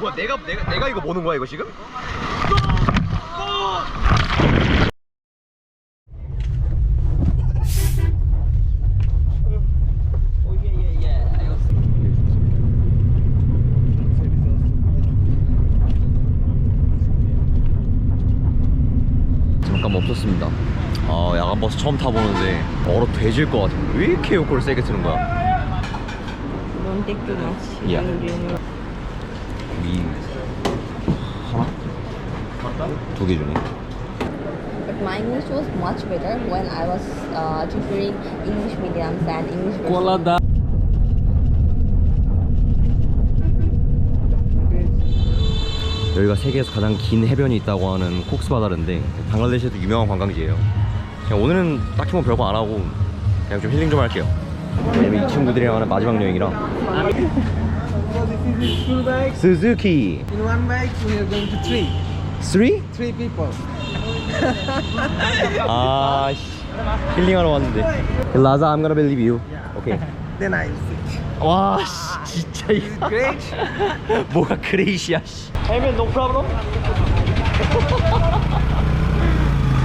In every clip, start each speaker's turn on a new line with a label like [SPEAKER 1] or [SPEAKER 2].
[SPEAKER 1] 뭐야 내가 이거 보는 거야 이거 지금? 잠깐 멈췄습니다. 아 야간버스 처음 타보는데 얼어 돼질 것 같아. 왜 이렇게 에어컨을 세게 트는 거야?
[SPEAKER 2] Don't take too much.
[SPEAKER 1] Yeah. 이 하나? 두 개 주네.
[SPEAKER 2] But my English was much better when I was tutoring English mediums and English.
[SPEAKER 1] 여기가 세계에서 가장 긴 해변이 있다고 하는 콕스바자르인데 방글라데시에도 유명한 관광지예요. 그냥 오늘은 딱히 뭐 별거 안 하고 그냥 좀 힐링 좀 할게요. 왜냐면 이 친구들이랑 하는 마지막 여행이라. 스즈키.
[SPEAKER 3] In one bike, we are going to three.
[SPEAKER 1] Three?
[SPEAKER 3] Three people.
[SPEAKER 1] 아, 힐링하러 왔는데. 라자, I'm gonna believe you. 오케이.
[SPEAKER 3] Then I sit.
[SPEAKER 1] 와, 씨, 진짜 이
[SPEAKER 3] Great.
[SPEAKER 1] 뭐가 그레이시야, 씨. 헬멧 no problem?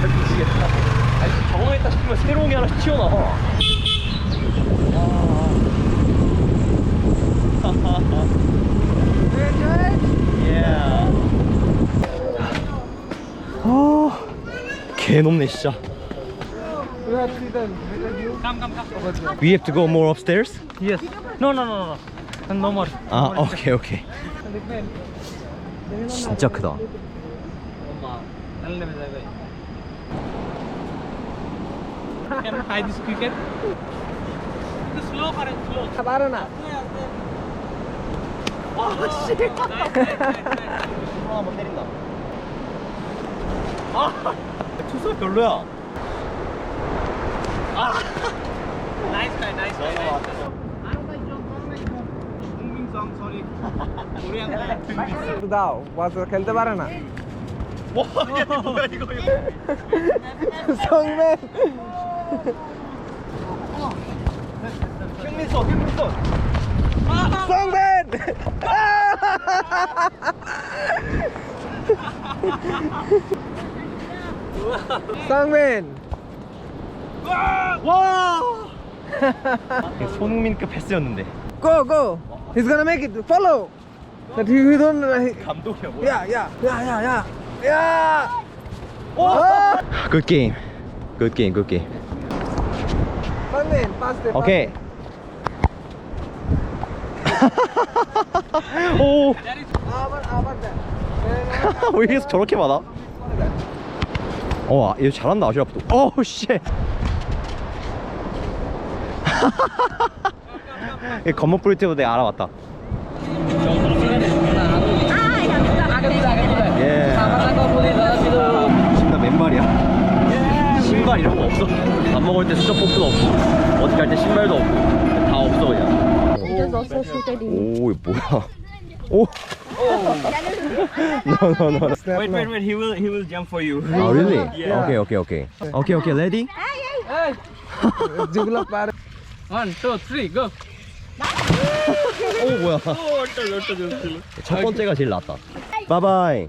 [SPEAKER 1] 미치겠다. 아니, 경험했다 싶으면 새로운 게 하나씩 튀어나와. Yeah. 아, 개 높네 진짜.
[SPEAKER 3] You have sit down. Come. Over there.
[SPEAKER 1] We have to go more upstairs?
[SPEAKER 3] Yes. No. No more.
[SPEAKER 1] 아, 오케이. 진짜 크다.
[SPEAKER 3] Can I hide this cricket? Slow. Barana.
[SPEAKER 1] 와, 씨. 한번 때린다. 아, 투수 별로야. 아.
[SPEAKER 3] Nice guy. দাও বাস খেলতে পারে না
[SPEAKER 1] 와, 이게 뭐야 이거.
[SPEAKER 3] সংমেন
[SPEAKER 1] 킹민son.
[SPEAKER 3] সংমেন সংমেন
[SPEAKER 1] 와. 손흥민급 패스였는데.
[SPEAKER 3] go he's gonna make it follow that he don't
[SPEAKER 1] 감독이야 뭐야?
[SPEAKER 3] yeah
[SPEAKER 1] Good game.
[SPEAKER 3] সংমেন pass the
[SPEAKER 1] 오케이. 오.
[SPEAKER 3] আবার
[SPEAKER 1] 왜 이렇게 저렇게 받아? 얘 잘한다 아시아프도. 씨. 이 검은 프로젝트도 내가 알아봤다. 예. 신발 맨발이야. 신발 이런 거 없어. 밥 먹을 때 수저 포크도 없고 어디 갈 때 신발도 없고 다 없어 그냥.
[SPEAKER 2] It was also shooted in.
[SPEAKER 1] 오 이거 뭐야? 오. No.
[SPEAKER 4] Wait, he will jump for you.
[SPEAKER 1] Oh really?
[SPEAKER 4] Yeah.
[SPEAKER 1] Okay. Ready?
[SPEAKER 3] যেগুলো পারে 1 2 3 go
[SPEAKER 1] 오 뭐야? 첫 번째가 제일 낫다. 바이바이.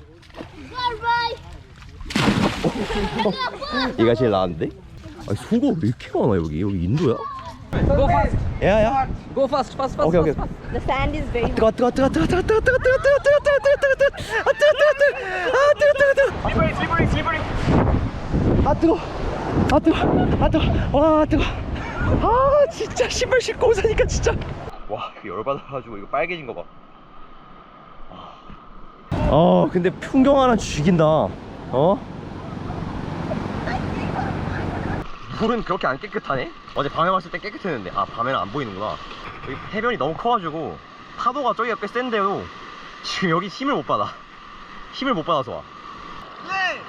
[SPEAKER 1] 얘가 제일 나은데? 아니 소가 왜 이렇게 많아 여기 인도야?
[SPEAKER 3] go fast
[SPEAKER 1] 야야.
[SPEAKER 3] go fast
[SPEAKER 1] 오케이.
[SPEAKER 2] The sand is very.
[SPEAKER 1] 뜨거.
[SPEAKER 4] Slippery.
[SPEAKER 1] 와 뜨거. 아 진짜 신발 신고 오자니까 진짜. 와 열받아가지고 이거 빨개진 거 봐. 근데 풍경 하나 죽인다. 물은 그렇게 안 깨끗하네? 어제 밤에 왔을 때 깨끗했는데 밤에는 안 보이는구나. 여기 해변이 너무 커가지고 파도가 저기가 꽤 센데도 지금 여기 힘을 못 받아서 와. 네!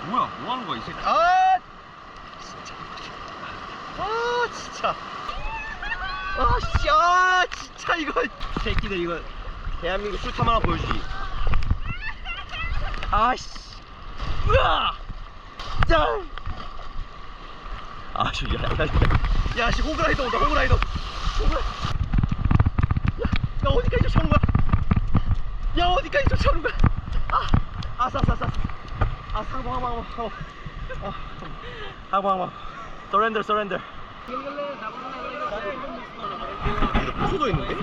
[SPEAKER 1] 뭐야 뭐 하는 거야 이 새끼. 진짜 진짜 이거 새끼들 이거 대한민국 술탐 하나 보여주지. 으아! 짠! 씨 호그라이더 온다. 야 어디까지 쏘는 거야? 야 어디까지 쫓아오는 거야? 항공. Surrender. 이거 부수도 있는데?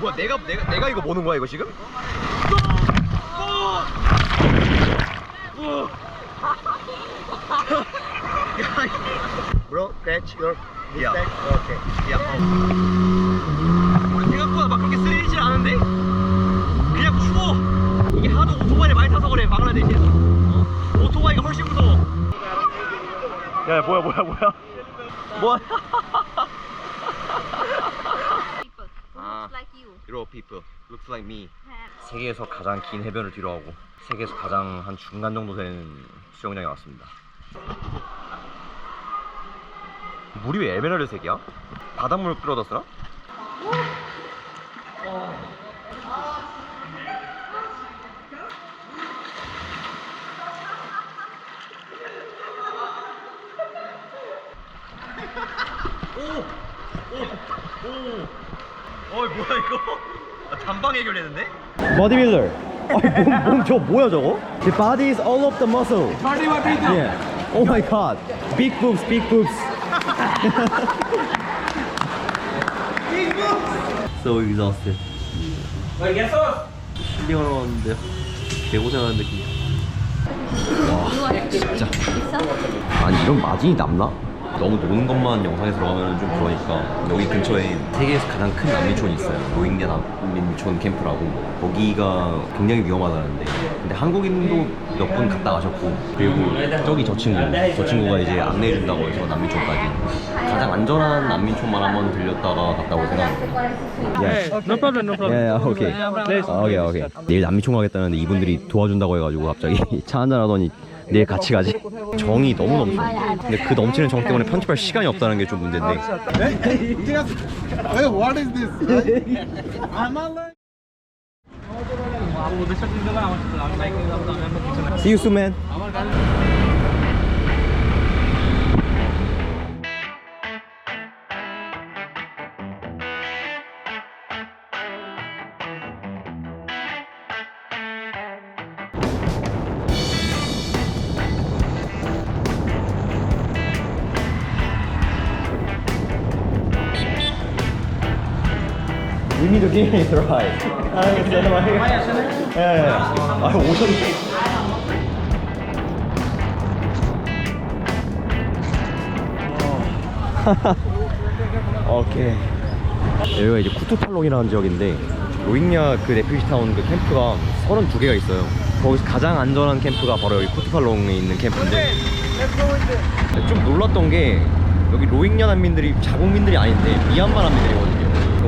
[SPEAKER 1] 뭐야 내가 이거 모는 거야 이거 지금? Bro, catch your mistake. Okay. 생각보다 막 그렇게 쓰리질 않은데? 그냥 추워. 이게 하도 오토바이를 많이 타서 그래 방글라데시에서. 오토바이가 훨씬 무서워. 야 뭐야? 뭐야?
[SPEAKER 2] Looks like you.
[SPEAKER 1] Europe people looks like me. 세계에서 가장 긴 해변을 뒤로하고 세계에서 가장 한 중간 정도 되는 수영장에 왔습니다. 물이 왜 에메랄드 색이야? 바닷물 끌어다 쓰나? 어이 뭐야 이거? 단방 해결했는데? Bodybuilder. 몸 저거 뭐야 저거? The body is all of the muscle.
[SPEAKER 3] Body,
[SPEAKER 1] Yeah. Oh my god. Big boobs. So exhausted. 힐링하러 왔는데 개고생하는 느낌. 와 진짜. 아니 이런 마진이 남나? 너무 노는 것만 영상에 들어가면 좀 그러니까 여기 근처에 세계에서 가장 큰 난민촌이 있어요. 로힝야 난민촌 캠프라고. 거기가 굉장히 위험하다는데 근데 한국인도 몇 분 갔다 가셨고 그리고 저기 저 친구가 이제 안내해준다고 해서 난민촌까지 가장 안전한 난민촌만 한번 들렸다가 갔다 올 생각입니다.
[SPEAKER 3] No problem.
[SPEAKER 1] 오케이. 내일 난민촌 가겠다는데 이분들이 도와준다고 해가지고 갑자기 차 한잔 하더니 내일 같이 가지. 정이 너무 넘쳐. 근데 그 넘치는 정 때문에 편집할 시간이 없다는 게 좀 문제인데.
[SPEAKER 3] What is this?
[SPEAKER 1] See you soon, man. We need to give it a try. 아, 오셨네. 오케이. 여기가 이제 쿠투팔롱이라는 지역인데 로힝야 그 레퓨지 타운 그 캠프가 32개가 있어요. 거기서 가장 안전한 캠프가 바로 여기 쿠투팔롱에 있는 캠프인데 좀 놀랐던 게 여기 로힝야 난민들이 자국민들이 아닌데 미얀마 난민들이거든요.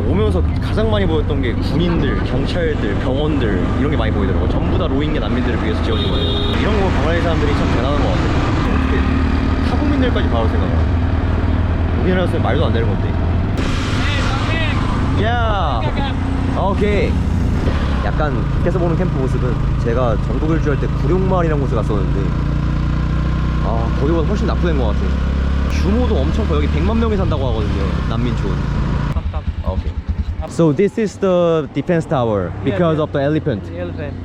[SPEAKER 1] 오면서 가장 많이 보였던 게 군인들, 경찰들, 병원들 이런 게 많이 보이더라고요. 전부 다 로힝야 난민들을 위해서 지어진 거예요. 이런 거 방글라데시 사람들이 참 대단한 것 같아요. 어떻게 타국민들까지 바로 생각해요. 우리나라에서는 말도 안 되는 건데. 야, 오케이. 약간 밖에서 보는 캠프 모습은 제가 전국 일주할 때 구룡마을이라는 곳에 갔었는데 거기보다 훨씬 납부된 것 같아요. 규모도 엄청 커요. 여기 100만 명이 산다고 하거든요. 난민촌. Okay. So this is the defense tower because of the elephant.
[SPEAKER 3] The elephant.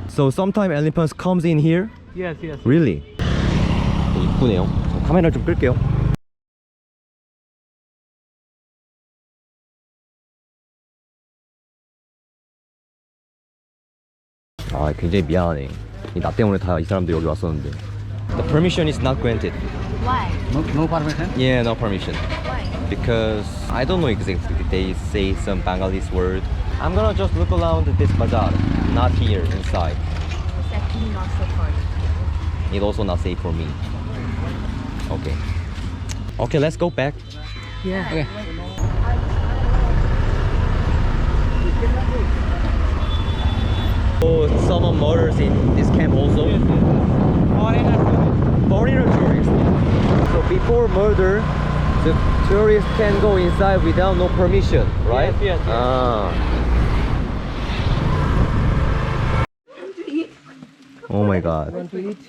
[SPEAKER 1] So sometimes elephants comes in here.
[SPEAKER 3] Yes.
[SPEAKER 1] Really? 이쁘네요. 카메라 좀 끌게요. 굉장히 미안하네. 나 때문에 다 이 사람들 여기 왔었는데. The permission is not granted.
[SPEAKER 2] Why?
[SPEAKER 3] No permission?
[SPEAKER 1] Yeah, no permission.
[SPEAKER 2] Why?
[SPEAKER 1] Because I don't know exactly. They say some Bengalese word. I'm gonna just look around this bazaar, not here inside.
[SPEAKER 2] It's actually not so far.
[SPEAKER 1] It's also not safe for me. Okay. Okay, let's go back.
[SPEAKER 3] Yeah. Okay.
[SPEAKER 1] So someone murders in this camp also. Foreigner tourists. So before murder, the tourists can go inside without no permission, right?
[SPEAKER 3] Yes.
[SPEAKER 1] Oh my god.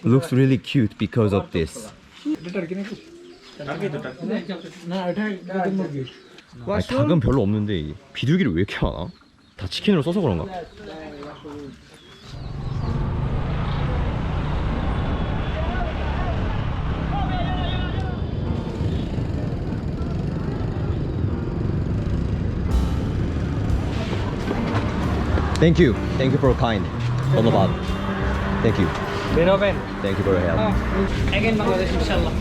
[SPEAKER 1] Looks really cute because of this. 아니, 닭은 별로 없는데 비둘기를 왜 이렇게 많아? 다 치킨으로 써서 그런가? Thank you for kind. ধন্যবাদ. Thank you.
[SPEAKER 3] বেরোবেন
[SPEAKER 1] Thank you for your help.
[SPEAKER 3] again Bangladesh ইনশাআল্লাহ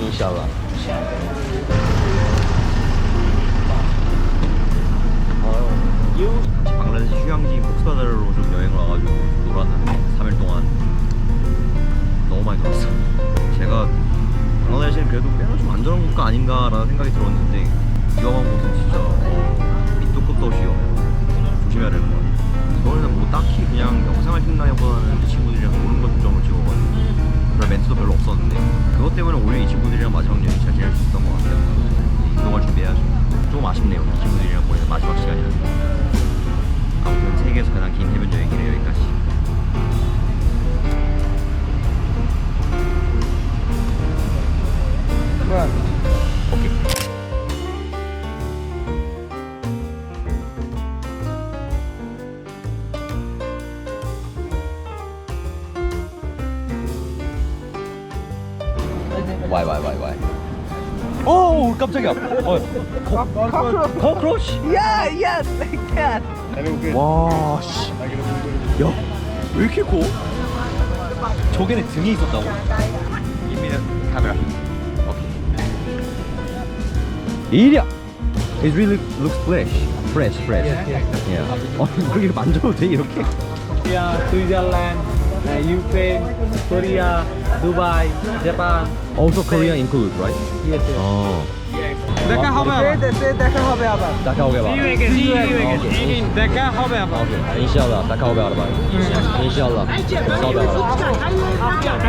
[SPEAKER 1] 인샬라. 방글라데시 휴양지 폭스바자르로 좀 여행을 와가지고 놀았는데 3일 동안 너무 많이 놀았어. 제가 방글라데시는 그래도 꽤나 좀 안전한 국가 아닌가라는 생각이 들었는데 위험한 곳은 진짜 밑도 끝도 없이 위험해요. 조심해야 될 것 같아요. 저는 뭐 딱히 그냥 영상을 찍나보다는 이 친구들이랑 노는 것 중점으로 찍어가지고 그런 멘트도 별로 없었는데 그것 때문에 오히려 이 친구들이랑 마지막 여행 잘 지낼 수 있었던 것 같아요. 운동을 준비해야죠. 조금 아쉽네요. 이 친구들이랑 보내는 마지막 시간이라서. 아무튼 세계에서 가장 긴 해변 여행이래 여기까지. 오케이. 와이. 오 깜짝이야. 코크로치.
[SPEAKER 3] yeah yes like that
[SPEAKER 1] 와 씨. 야, 왜 이렇게 커? 저게는 등에 있었다고? 입니다 카메라. 오케이. 이리야. It really looks fresh. Yeah. 이렇게 만져도 돼 이렇게?
[SPEAKER 3] yeah Switzerland Ukraine Korea Dubai Japan
[SPEAKER 1] Also Korea include, right?
[SPEAKER 3] yes দেখা হবে আবার দেখা হবে আবার
[SPEAKER 1] দেখা হবে আবার.
[SPEAKER 3] see you again দেখা হবে আবার
[SPEAKER 1] 오케이. 인샬라. দেখা হবে 아르바. 인샬라. দেখা হবে 아르바.